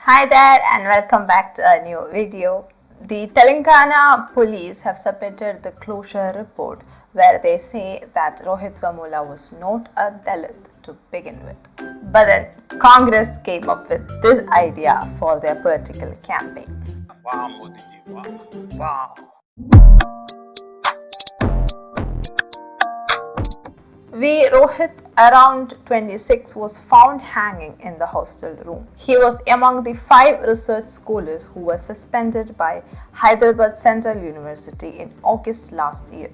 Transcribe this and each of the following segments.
Hi there and welcome back to a new video. The Telangana Police have submitted the closure report where they say that Rohit Vemula was not a Dalit to begin with. But then Congress came up with this idea for their political campaign. Wow, Modi ji, wow. Wow. Rohit, around 26, was found hanging in the hostel room. He was among the 5 research scholars who were suspended by Hyderabad Central University in August last year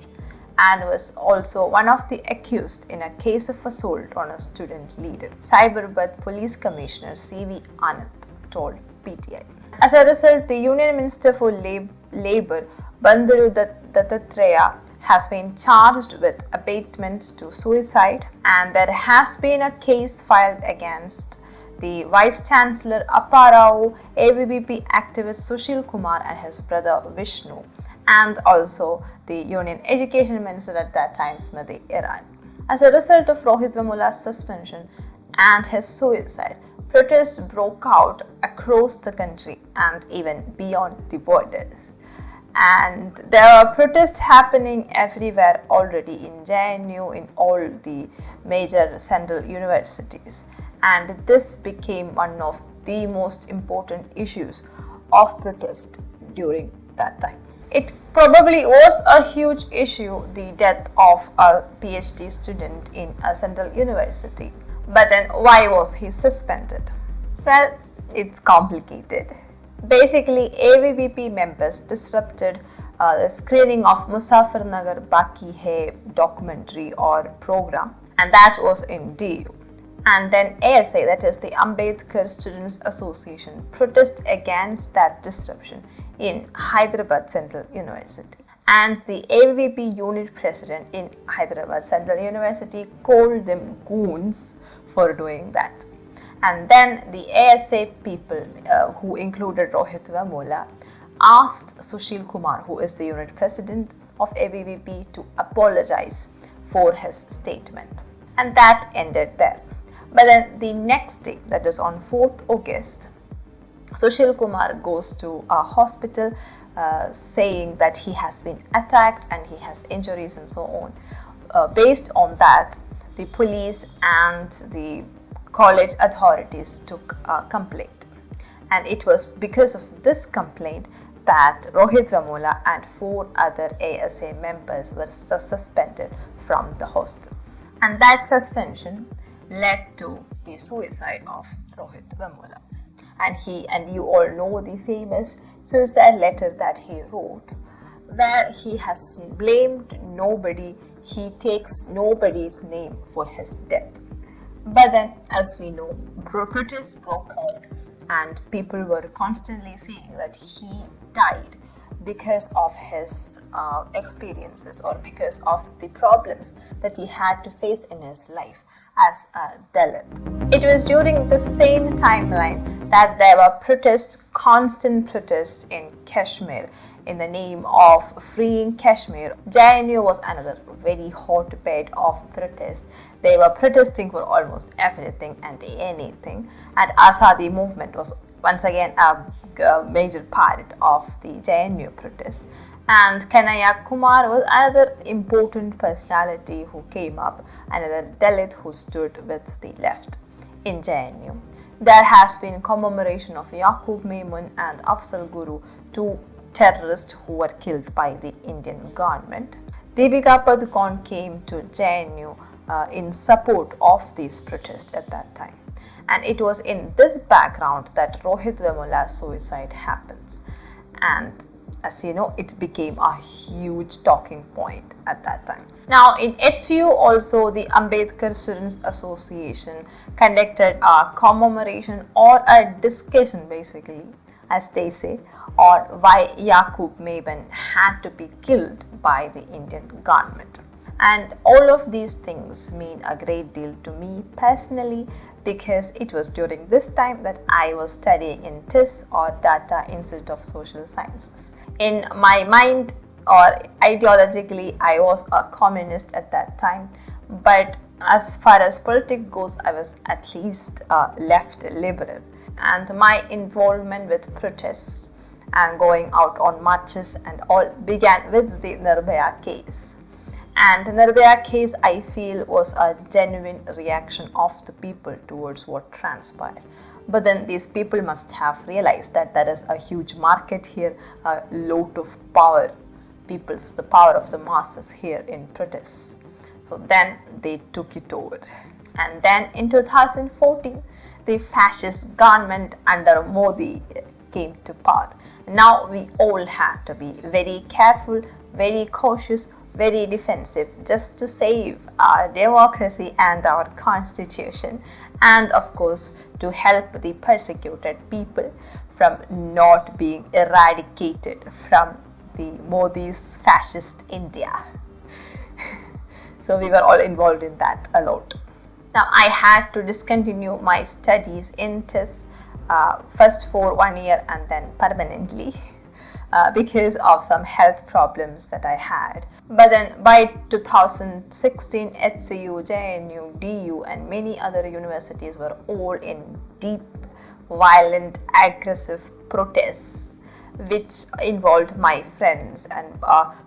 and was also one of the accused in a case of assault on a student leader, Hyderabad Police Commissioner C.V. Anand told PTI. As a result, the Union Minister for Labour, Bandaru Dattatreya, has been charged with abatement to suicide, and there has been a case filed against the Vice Chancellor Apparao, ABVP activist Sushil Kumar and his brother Vishnu, and also the Union Education Minister at that time, Smriti Iran. As a result of Rohit Vemula's suspension and his suicide, protests broke out across the country and even beyond the borders. And there are protests happening everywhere already in JNU, in all the major central universities. And this became one of the most important issues of protest during that time. It probably was a huge issue, the death of a PhD student in a central university. But then why was he suspended? Well, it's complicated. Basically, AVVP members disrupted the screening of Musafir Nagar Baki Hai documentary or program, and that was in DU. And then ASA, that is the Ambedkar Students Association, protested against that disruption in Hyderabad Central University. And the AVVP unit president in Hyderabad Central University called them goons for doing that. And then the ASA people, who included Rohit Vemula, asked Sushil Kumar, who is the unit president of AVVP, to apologize for his statement. And that ended there. But then the next day, that is on 4th August, Sushil Kumar goes to a hospital saying that he has been attacked and he has injuries and so on. Based on that, the police and the college authorities took a complaint, and it was because of this complaint that Rohit Vemula and 4 other ASA members were suspended from the hostel, and that suspension led to the suicide of Rohit Vemula. And you all know the famous suicide letter that he wrote, where he has blamed nobody, he takes nobody's name for his death. But then, as we know, protests broke out and people were constantly saying that he died because of his experiences or because of the problems that he had to face in his life as a Dalit. It was during the same timeline that there were protests, constant protests in Kashmir in the name of freeing Kashmir. JNU was another very hotbed of protest. They were protesting for almost everything and anything. And Azadi movement was once again a major part of the JNU protest. And Kanaya Kumar was another important personality who came up, another Dalit who stood with the left in JNU. There has been commemoration of Yaqub Maimun and Afzal Guru, 2 terrorists who were killed by the Indian government. Deepika Padukone came to JNU in support of these protests at that time. And it was in this background that Rohit Vemula's suicide happens. And as you know, it became a huge talking point at that time. Now, in HU also, the Ambedkar Students Association conducted a commemoration or a discussion, basically, as they say, or why Yaqub Maimun had to be killed by the Indian government. And all of these things mean a great deal to me personally, because it was during this time that I was studying in TIS or Tata Institute of Social Sciences. In my mind or ideologically, I was a communist at that time, but as far as politics goes, I was at least left liberal. and my involvement with protests and going out on marches and all began with the Nirbhaya case. And the Nirbhaya case, I feel, was a genuine reaction of the people towards what transpired. But then these people must have realized that there is a huge market here, a lot of power, the power of the masses here in protests. So then they took it over. And then in 2014, the fascist government under Modi came to power. Now we all had to be very careful, very cautious, very defensive, just to save our democracy and our constitution, and of course to help the persecuted people from not being eradicated from the Modi's fascist India. So we were all involved in that a lot. Now I had to discontinue my studies in TIS first for 1 year and then permanently because of some health problems that I had. But then by 2016, HCU, JNU, DU and many other universities were all in deep, violent, aggressive protests which involved my friends, and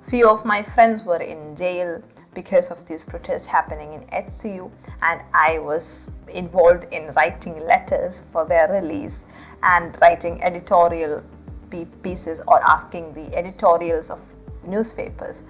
few of my friends were in jail because of these protests happening in HCU, and I was involved in writing letters for their release and writing editorial pieces or asking the editorials of newspapers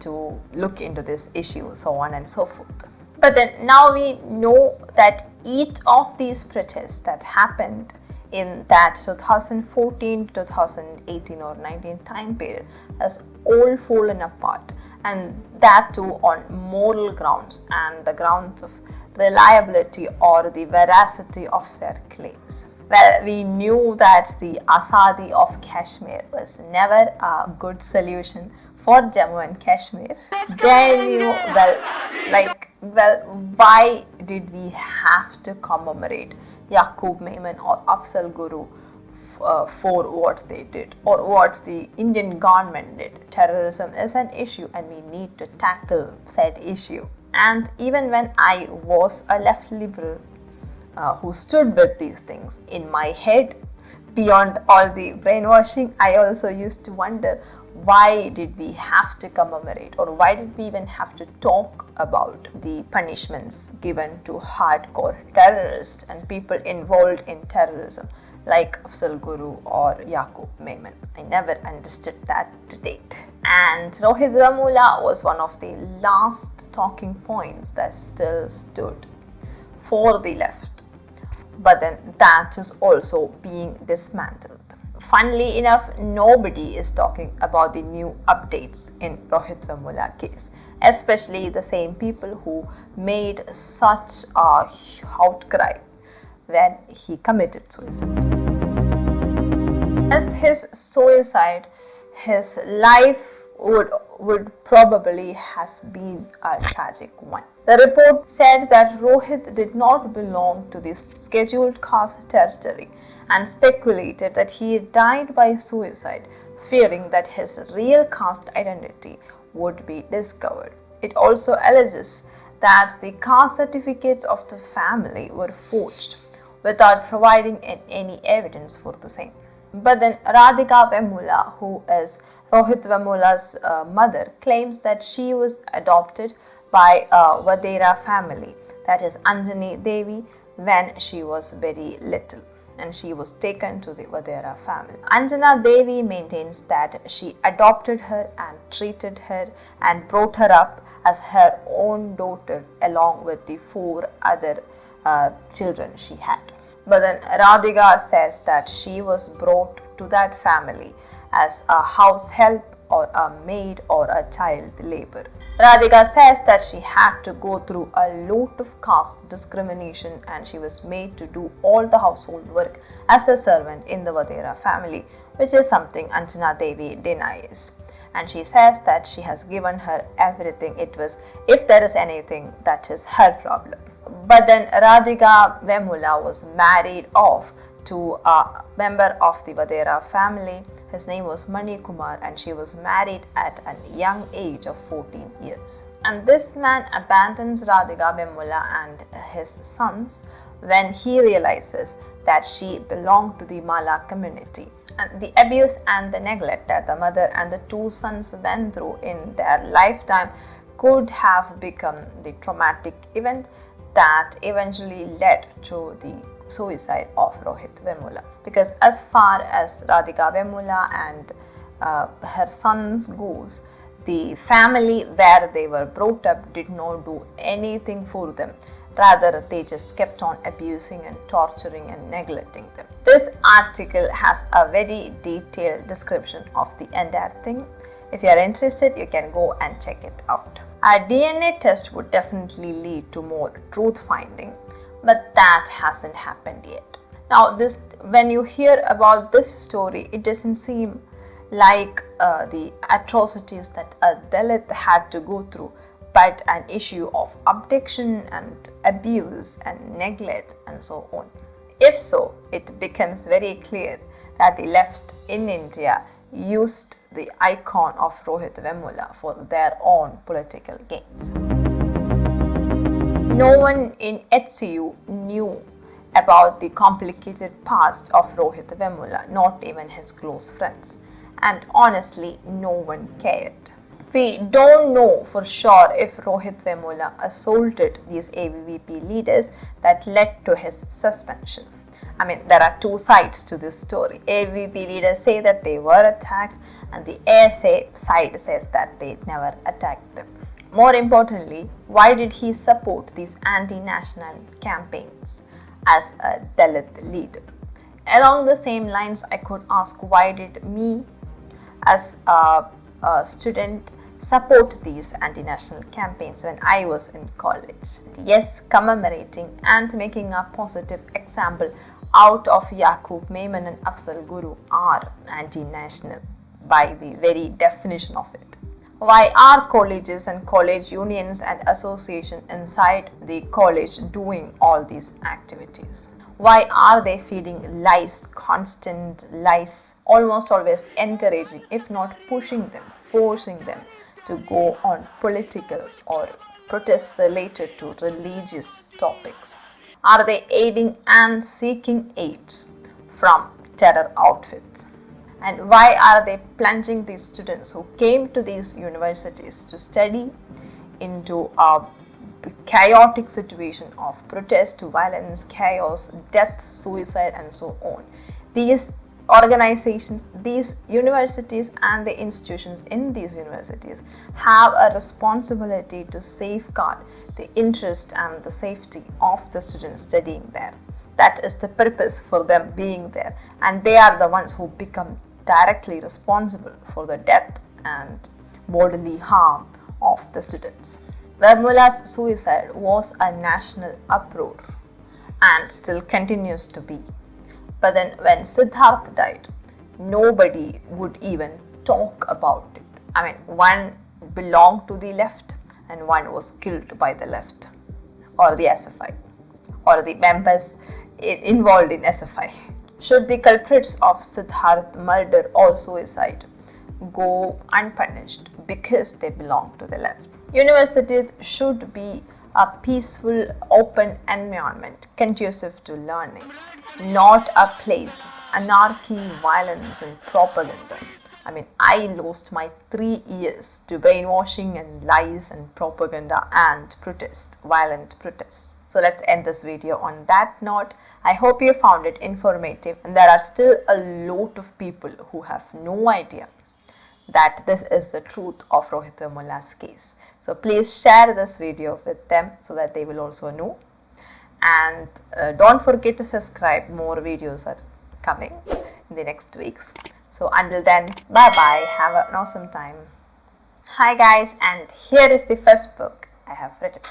to look into this issue, so on and so forth. But then now we know that each of these protests that happened in that 2014, 2018 or 19 time period has all fallen apart, and that too on moral grounds and the grounds of reliability or the veracity of their claims. Well, we knew that the Azadi of Kashmir was never a good solution for Jammu and Kashmir. JNU, why did we have to commemorate Yaqub Memon or Afzal Guru for what they did or what the Indian government did? Terrorism is an issue and we need to tackle said issue. And even when I was a left liberal who stood with these things, in my head, beyond all the brainwashing, I also used to wonder, why did we have to commemorate, or why did we even have to talk about the punishments given to hardcore terrorists and people involved in terrorism like Afzal Guru or Yaqub Memon? I never understood that to date. And Rohit Vemula was one of the last talking points that still stood for the left. But then that is also being dismantled. Funnily enough, nobody is talking about the new updates in Rohit Vemula case, especially the same people who made such a outcry when he committed suicide. As his suicide, his life would probably has been a tragic one. The report said that Rohit did not belong to the scheduled caste territory and speculated that he died by suicide, fearing that his real caste identity would be discovered. It also alleges that the caste certificates of the family were forged without providing any evidence for the same. But then Radhika Vemula, who is Rohit Vemula's mother, claims that she was adopted by a Vadera family, that is Anjani Devi, when she was very little, and she was taken to the Vadera family. Anjana Devi maintains that she adopted her and treated her and brought her up as her own daughter along with the 4 other children she had. But then Radhika says that she was brought to that family as a house help or a maid or a child labor. Radhika says that she had to go through a lot of caste discrimination and she was made to do all the household work as a servant in the Vadera family, which is something Anjana Devi denies. And she says that she has given her everything. It was, if there is anything, that is her problem. But then Radhika Vemula was married off to a member of the Vadera family. His name was Mani Kumar and she was married at a young age of 14 years. And this man abandons Radhika Vemula and his sons when he realizes that she belonged to the Mala community. And the abuse and the neglect that the mother and the two sons went through in their lifetime could have become the traumatic event that eventually led to the suicide of Rohit Vemula. Because as far as Radhika Vemula and her sons goes, the family where they were brought up did not do anything for them. Rather, they just kept on abusing and torturing and neglecting them. This article has a very detailed description of the entire thing. If you are interested, you can go and check it out. A DNA test would definitely lead to more truth finding, but that hasn't happened yet. Now, when you hear about this story, it doesn't seem like the atrocities that a Dalit had to go through, but an issue of abduction and abuse and neglect and so on. If so, it becomes very clear that the left in India used the icon of Rohit Vemula for their own political gains. No one in HCU knew about the complicated past of Rohit Vemula, not even his close friends. And honestly, no one cared. We don't know for sure if Rohit Vemula assaulted these ABVP leaders that led to his suspension. I mean, there are two sides to this story. ABVP leaders say that they were attacked, and the ASA side says that they never attacked them. More importantly, why did he support these anti-national campaigns as a Dalit leader? Along the same lines, I could ask, why did me as a student support these anti-national campaigns when I was in college? Yes, commemorating and making a positive example out of Yaqub Memon and Afzal Guru are anti-national by the very definition of it. Why are colleges and college unions and associations inside the college doing all these activities? Why are they feeding lies, constant lies, almost always encouraging, if not pushing them, forcing them to go on political or protests related to religious topics? Are they aiding and seeking aids from terror outfits? And why are they plunging these students who came to these universities to study into a chaotic situation of protest, violence, chaos, death, suicide, and so on? These organizations, these universities, and the institutions in these universities have a responsibility to safeguard the interest and the safety of the students studying there. That is the purpose for them being there, and they are the ones who become directly responsible for the death and bodily harm of the students. Vemula's suicide was a national uproar and still continues to be. But then when Siddharth died, nobody would even talk about it. I mean, one belonged to the left and one was killed by the left, or the SFI, or the members involved in SFI. Should the culprits of Siddharth murder or suicide go unpunished because they belong to the left? Universities should be a peaceful, open environment conducive to learning, not a place of anarchy, violence, and propaganda. I mean, I lost my 3 years to brainwashing and lies and propaganda and protest, violent protests. So let's end this video on that note. I hope you found it informative, and there are still a lot of people who have no idea that this is the truth of Rohit Vemula's case. So please share this video with them so that they will also know. And don't forget to subscribe. More videos are coming in the next weeks. So until then, bye bye. Have an awesome time. Hi guys, and here is the first book I have written,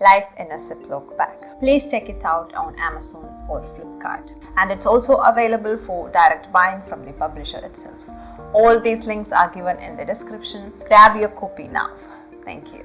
Life in a Ziploc Bag. Please check it out on Amazon or Flipkart. And it's also available for direct buying from the publisher itself. All these links are given in the description. Grab your copy now. Thank you.